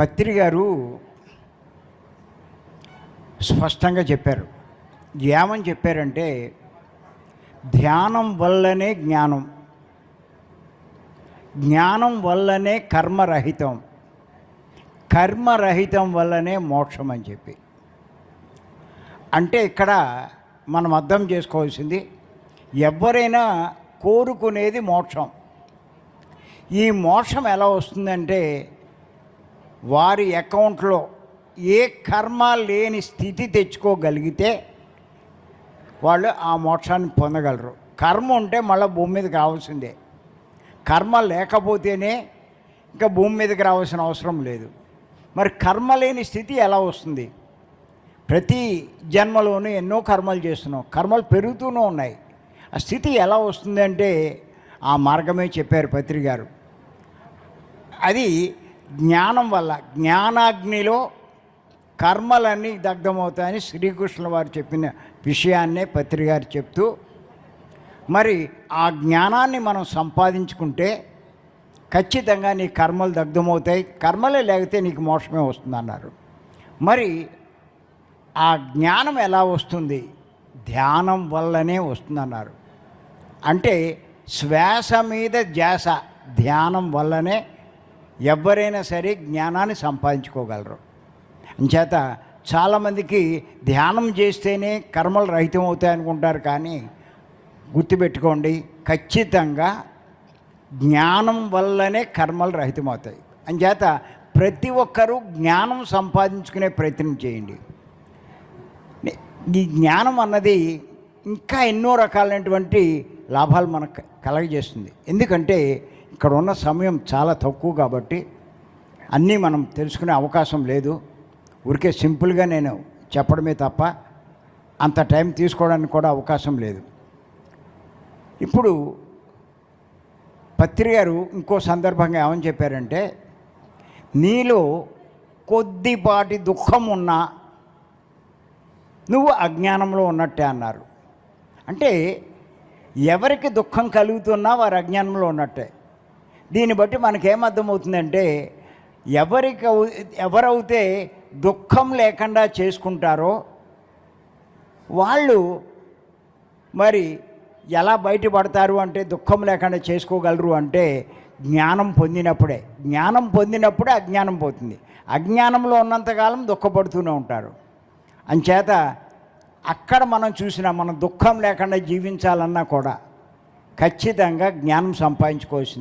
పత్రి గారు స్పష్టంగా చెప్పారు. ఏమని చెప్పారంటే, ధ్యానం వల్లనే జ్ఞానం, జ్ఞానం వల్లనే కర్మరహితం, కర్మరహితం వల్లనే మోక్షం అని చెప్పి. అంటే ఇక్కడ మనం అర్థం చేసుకోవాల్సింది, ఎవరైనా కోరుకునేది మోక్షం. ఈ మోక్షం ఎలా వస్తుందంటే, వారి అకౌంట్లో ఏ కర్మ లేని స్థితి తెచ్చుకోగలిగితే వాళ్ళు ఆ మోక్షాన్ని పొందగలరు. కర్మ ఉంటే మళ్ళీ భూమి మీదకి రావాల్సిందే. కర్మ లేకపోతేనే ఇంకా భూమి మీదకి రావాల్సిన అవసరం లేదు. మరి కర్మ లేని స్థితి ఎలా వస్తుంది? ప్రతి జన్మలోనూ ఎన్నో కర్మలు చేస్తున్నాం, కర్మలు పెరుగుతూనే ఉన్నాయి. ఆ స్థితి ఎలా వస్తుంది అంటే ఆ మార్గమే చెప్పారు పత్రి గారు. అది జ్ఞానం వల్ల, జ్ఞానాగ్నిలో కర్మలన్నీ దగ్ధమవుతాయని శ్రీకృష్ణుల వారు చెప్పిన విషయాన్నే పత్రి గారు చెప్తూ, మరి ఆ జ్ఞానాన్ని మనం సంపాదించుకుంటే ఖచ్చితంగా నీ కర్మలు దగ్ధమవుతాయి, కర్మలే లేకపోతే నీకు మోక్షమే వస్తుందన్నారు. మరి ఆ జ్ఞానం ఎలా వస్తుంది? ధ్యానం వల్లనే వస్తుందన్నారు. అంటే శ్వాస మీద ధ్యాస, ధ్యానం వల్లనే ఎవరైనా సరే జ్ఞానాన్ని సంపాదించుకోగలరు. అంచేత చాలామందికి ధ్యానం చేస్తేనే కర్మలు రహితం అవుతాయి అనుకుంటారు. కానీ గుర్తుపెట్టుకోండి, ఖచ్చితంగా జ్ఞానం వల్లనే కర్మలు రహితమవుతాయి. అంచేత ప్రతి ఒక్కరూ జ్ఞానం సంపాదించుకునే ప్రయత్నం చేయండి. ఈ జ్ఞానం అన్నది ఇంకా ఎన్నో రకాలైనటువంటి లాభాలు మనకు కలగజేస్తుంది. ఎందుకంటే ఇక్కడ ఉన్న సమయం చాలా తక్కువ కాబట్టి అన్నీ మనం తెలుసుకునే అవకాశం లేదు. ఊరికే సింపుల్గా నేను చెప్పడమే తప్ప అంత టైం తీసుకోవడానికి కూడా అవకాశం లేదు. ఇప్పుడు పత్రి గారు ఇంకో సందర్భంగా ఏమని చెప్పారంటే, నీలో కొద్దిపాటి దుఃఖం ఉన్నా నువ్వు అజ్ఞానంలో ఉన్నట్టే అన్నారు. అంటే ఎవరికి దుఃఖం కలుగుతున్నా వారు అజ్ఞానంలో ఉన్నట్టే. దీన్ని బట్టి మనకేమర్థమవుతుందంటే, ఎవరైతే దుఃఖం లేకుండా చేసుకుంటారో వాళ్ళు మరి ఎలా బయటపడతారు అంటే, దుఃఖం లేకుండా చేసుకోగలరు అంటే జ్ఞానం పొందినప్పుడే. జ్ఞానం పొందినప్పుడే అజ్ఞానం పోతుంది. అజ్ఞానంలో ఉన్నంతకాలం దుఃఖపడుతూనే ఉంటారు. అంచేత అక్కడ మనం మనం దుఃఖం లేకుండా జీవించాలన్నా కూడా ఖచ్చితంగా జ్ఞానం సంపాదించుకోవాల్సింది.